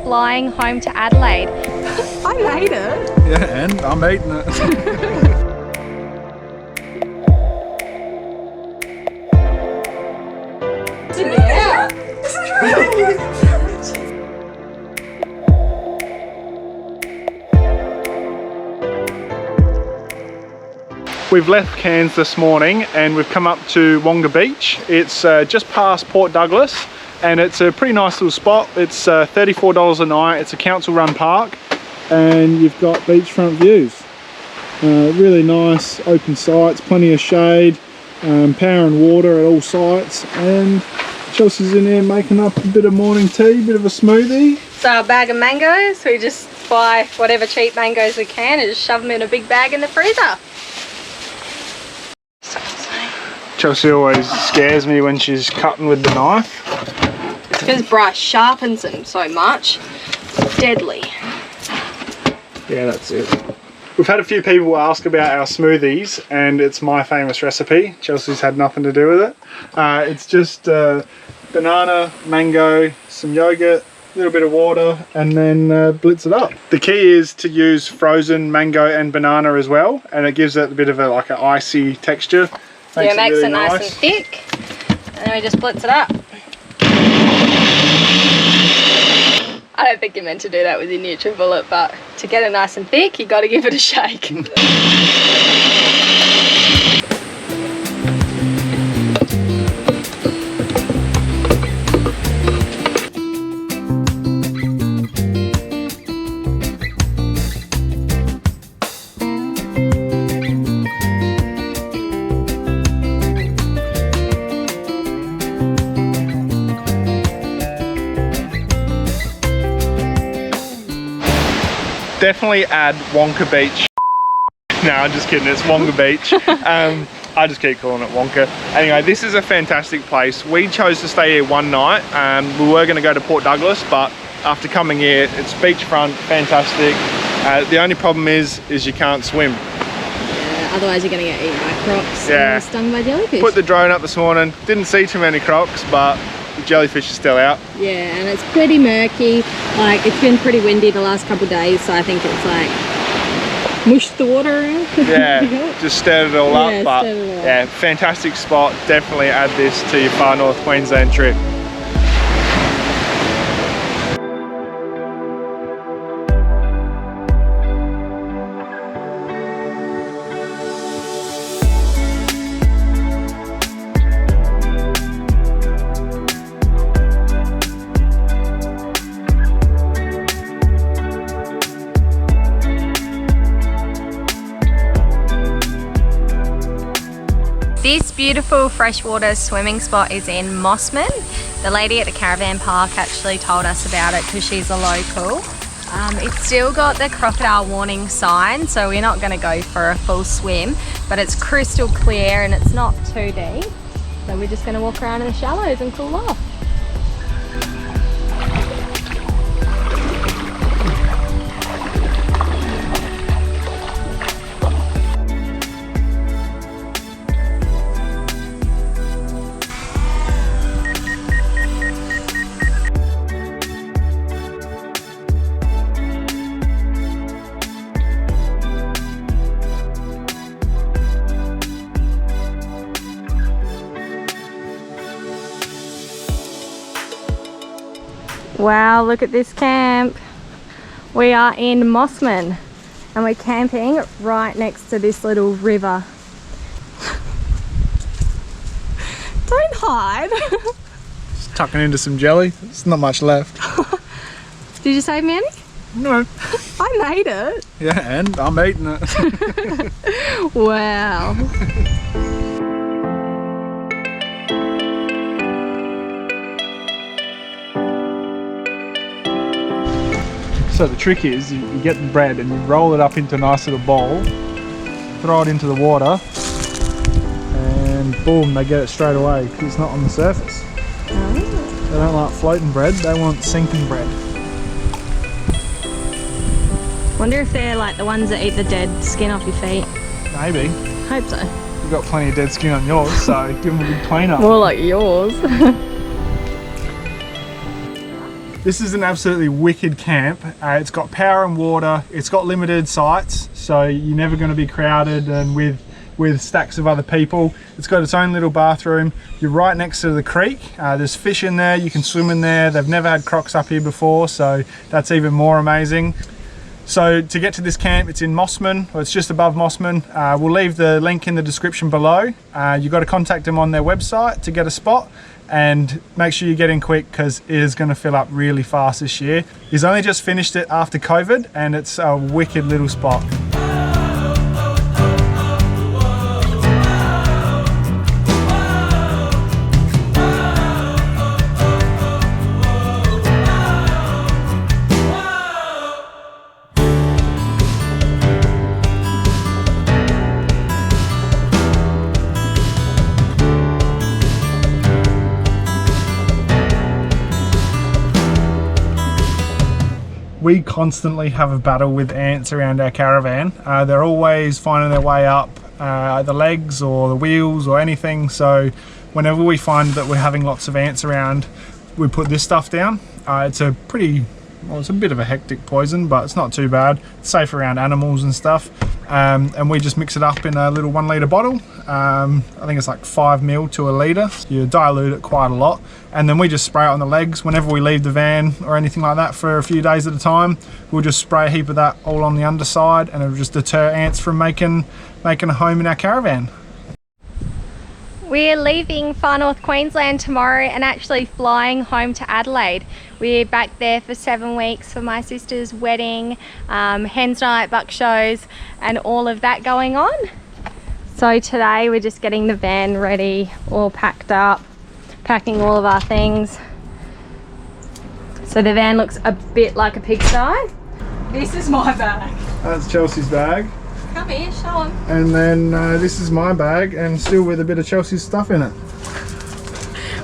flying home to Adelaide. I made it. Yeah, and I'm eating it. Yeah. We've left Cairns this morning and we've come up to Wonga Beach. It's just past Port Douglas and it's a pretty nice little spot. It's $34 a night. It's a council run park and you've got beachfront views. Really nice open sites, plenty of shade, power and water at all sites, and Chelsea's in there making up a bit of morning tea, a bit of a smoothie. So a bag of mangoes, we just buy whatever cheap mangoes we can and just shove them in a big bag in the freezer. Chelsea always scares me when she's cutting with the knife. It's because Bryce sharpens them so much. It's deadly. Yeah, that's it. We've had a few people ask about our smoothies and it's my famous recipe. Chelsea's had nothing to do with it. It's just banana, mango, some yogurt, a little bit of water, and then blitz it up. The key is to use frozen mango and banana as well, and it gives it a bit of a like an icy texture. Yeah, it makes it nice and thick, and then we just blitz it up. I don't think you're meant to do that with your NutriBullet, but to get it nice and thick, you got to give it a shake. Definitely add Wonga Beach. No, I'm just kidding, it's Wonga Beach. I just keep calling it Wonka. Anyway, this is a fantastic place. We chose to stay here one night. We were going to go to Port Douglas, but after coming here, it's beachfront, fantastic. The only problem is you can't swim. Yeah, otherwise you're going to get eaten by crocs and stung by jellyfish. Put the drone up this morning, didn't see too many crocs, but the jellyfish is still out. Yeah, and it's pretty murky. Like, it's been pretty windy the last couple of days, so I think it's like mushed the water around. Yeah, just stirred it all up, but yeah, fantastic spot. Definitely add this to your Far North Queensland trip. This beautiful freshwater swimming spot is in Mossman. The lady at the Caravan park actually told us about it because she's a local. It's still got the crocodile warning sign, so we're not going to go for a full swim, but it's crystal clear and it's not too deep. So we're just going to walk around in the shallows and cool off. Wow, look at this camp. We are in Mossman and we're camping right next to this little river. Don't hide. Just tucking into some jelly. There's not much left. Did you save me any? No. I made it. Yeah, and I'm eating it. Wow. So the trick is you get the bread and you roll it up into a nice little bowl, throw it into the water, and boom, they get it straight away because it's not on the surface. Oh. They don't like floating bread, they want sinking bread. Wonder if they're like the ones that eat the dead skin off your feet. Maybe. Hope so. You've got plenty of dead skin on yours, so give them a good clean up. More like yours. This is an absolutely wicked camp. It's got power and water. It's got limited sites, so you're never going to be crowded and with stacks of other people. It's got its own little bathroom. You're right next to the creek. There's fish in there. You can swim in there. They've never had crocs up here before, so that's even more amazing. So to get to this camp, it's in Mossman, or it's just above Mossman. We'll leave the link in the description below. You've got to contact them on their website to get a spot, and make sure you get in quick because it is going to fill up really fast this year. He's only just finished it after COVID, and it's a wicked little spot. We constantly have a battle with ants around our caravan. They're always finding their way up the legs or the wheels or anything, so whenever we find that we're having lots of ants around, we put this stuff down. It's a pretty, well, it's a bit of a hectic poison, but it's not too bad. It's safe around animals and stuff. And we just mix it up in a little 1 litre bottle. I think it's like 5 ml to a litre. You dilute it quite a lot, and then we just spray it on the legs whenever we leave the van or anything like that for a few days at a time. We'll just spray a heap of that all on the underside, and it'll just deter ants from making a home in our caravan. We're leaving Far North Queensland tomorrow and actually flying home to Adelaide. We're back there for 7 weeks for my sister's wedding, hens night, buck shows, and all of that going on. So today we're just getting the van ready, all packed up, packing all of our things. So the van looks a bit like a pigsty. This is my bag. That's Chelsea's bag. Come here, show them. And then this is my bag, and still with a bit of Chelsea's stuff in it.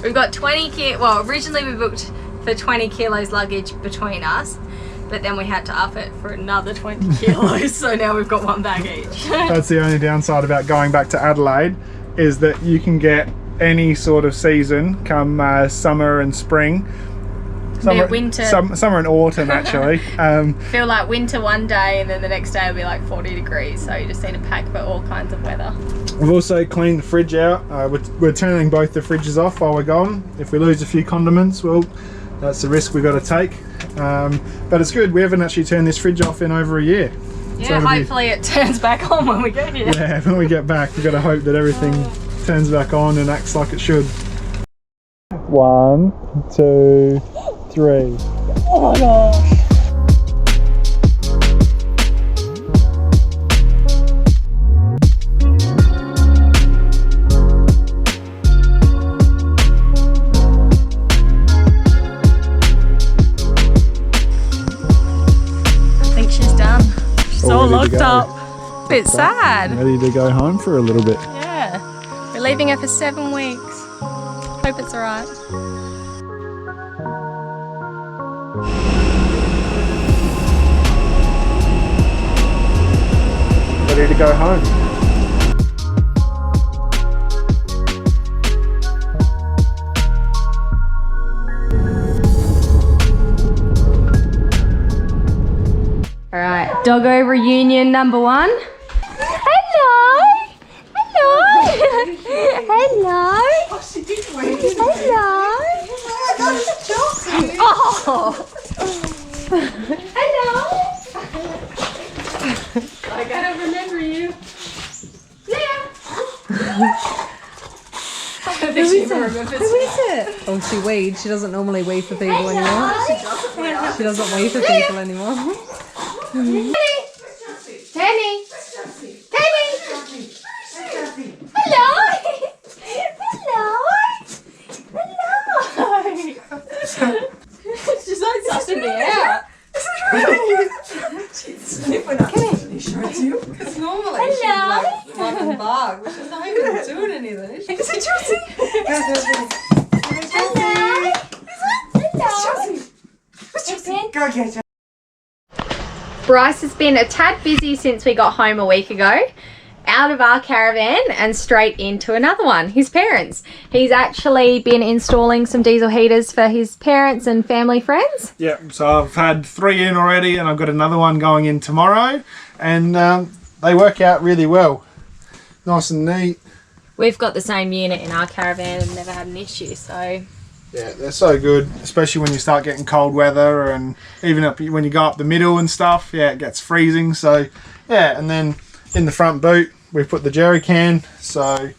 We've got 20 kilos, well, originally we booked for 20 kilos luggage between us, but then we had to up it for another 20 kilos, so now we've got 1 bag each. That's the only downside about going back to Adelaide, is that you can get any sort of season come summer and spring. Winter. Summer and autumn, actually. Feel like winter one day, and then the next day will be like 40 degrees, so you just need to pack for all kinds of weather. We've also cleaned the fridge out. We're turning both the fridges off while we're gone. If we lose a few condiments, well, that's the risk we've got to take. But it's good. We haven't actually turned this fridge off in over a year. Yeah, so hopefully it turns back on when we get here. Yeah, when we get back, we've got to hope that everything turns back on and acts like it should. 1, 2, 3. Oh my gosh. I think she's done. She's all locked up. Bit sad. Ready to go home for a little bit. Yeah. We're leaving her for 7 weeks. Hope it's alright. Ready to go home. Alright, doggo reunion number 1. Hello! Hello! Hello! Oh, she did wait. Hello! Oh! Hello! I gotta remember you. Yeah! Who is it? Oh, she weeds. She doesn't normally weed for people anymore. She doesn't weed for people anymore. Danny! Danny! Danny! Hello! Hello! She's like sussing me out. She's sniffing up any shirts you. Because normally she's like and bark, but she's not even doing anything. Is it Josie? Hello! Josie. Go get her. Bryce has been a tad busy since we got home a week ago. out of our caravan and straight into another one, his parents. He's actually been installing some diesel heaters for his parents and family friends. Yeah, so I've had 3 in already and I've got another one going in tomorrow, and they work out really well. Nice and neat. We've got the same unit in our caravan and never had an issue, so... Yeah, they're so good, especially when you start getting cold weather, and even up when you go up the middle and stuff, yeah, it gets freezing. So, yeah, and then in the front boot, we put the jerry can, so,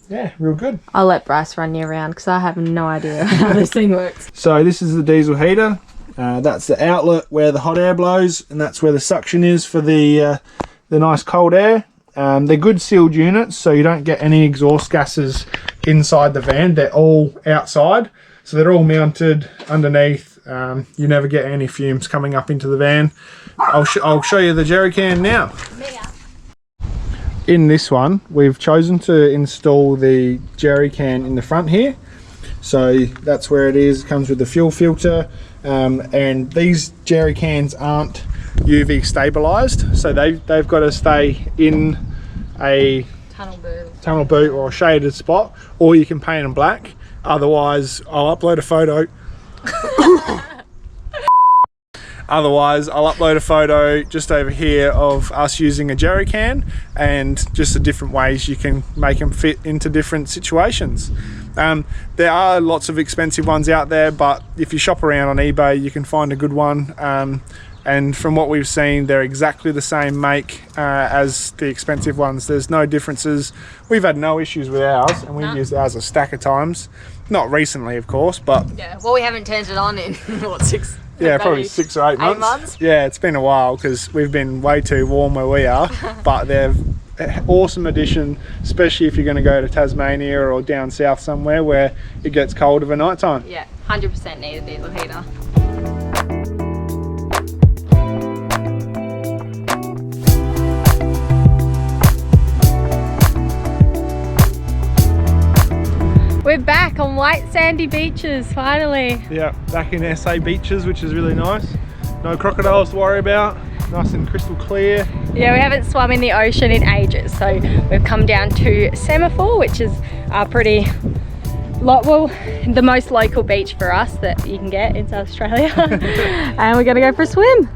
yeah, real good. I'll let Bryce run you around because I have no idea how this thing works. So this is the diesel heater. That's the outlet where the hot air blows, and that's where the suction is for the nice cold air. They're good sealed units, so you don't get any exhaust gases inside the van. They're all outside, so they're all mounted underneath. You never get any fumes coming up into the van. I'll show you the jerry can now. In this one, we've chosen to install the jerry can in the front here. So that's where it is. It comes with the fuel filter, and these jerry cans aren't UV stabilized, so they've got to stay in a tunnel boot or a shaded spot, or you can paint them black. Otherwise I'll upload a photo just over here of us using a jerry can, and just the different ways you can make them fit into different situations. There are lots of expensive ones out there, but if you shop around on eBay you can find a good one. And from what we've seen, they're exactly the same make as the expensive ones. There's no differences. We've had no issues with ours, and we've used ours a stack of times. Not recently, of course, but... Yeah, well, we haven't turned it on in, what, 6? Yeah, probably 6 or 8 months. 8 months? Yeah, it's been a while because we've been way too warm where we are. But they're an awesome addition, especially if you're going to go to Tasmania or down south somewhere where it gets cold of a night time. Yeah, 100% need a diesel heater. We're back on white sandy beaches, finally. Yeah, back in SA beaches, which is really nice. No crocodiles to worry about, nice and crystal clear. Yeah, we haven't swum in the ocean in ages, so we've come down to Semaphore, which is the most local beach for us that you can get in South Australia. And we're gonna go for a swim.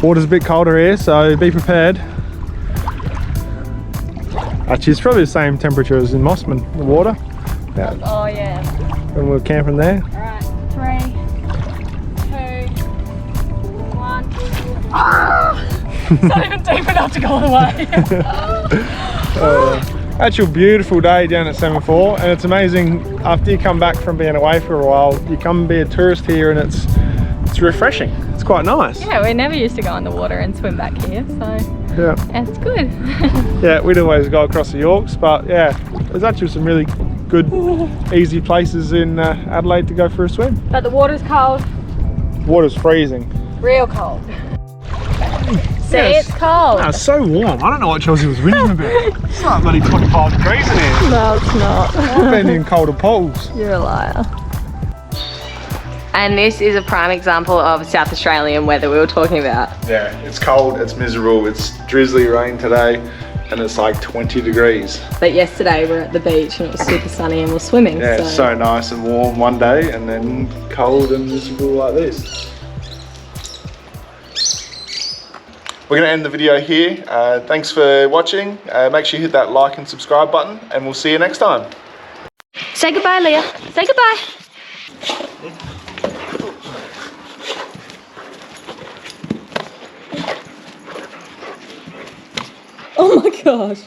Water's a bit colder here, so be prepared. Actually, it's probably the same temperature as in Mossman, the water. Yeah. Oh yeah. When we were camping there. Alright, 3, 2, 1. It's not even deep enough to go all the way. Actual beautiful day down at Semaphore, and it's amazing after you come back from being away for a while, you come and be a tourist here, and it's refreshing. It's quite nice. Yeah, we never used to go in the water and swim back here, so yeah, it's good. Yeah, we'd always go across the Yorks, but yeah, there's actually some really good, easy places in Adelaide to go for a swim. But the water's cold. Water's freezing. Real cold. See, it's cold. No, it's so warm. I don't know what Chelsea was whinging about. It's like bloody 25 degrees in here. No, it's not. I've been in colder pools. You're a liar. And this is a prime example of South Australian weather we were talking about. Yeah, it's cold, it's miserable, it's drizzly rain today, and it's like 20 degrees. But yesterday we were at the beach and it was super sunny and we're swimming. Yeah, it's so nice and warm one day, and then cold and miserable like this. We're going to end the video here. Thanks for watching. Make sure you hit that like and subscribe button, and we'll see you next time. Say goodbye, Leah. Say goodbye. Oh my gosh.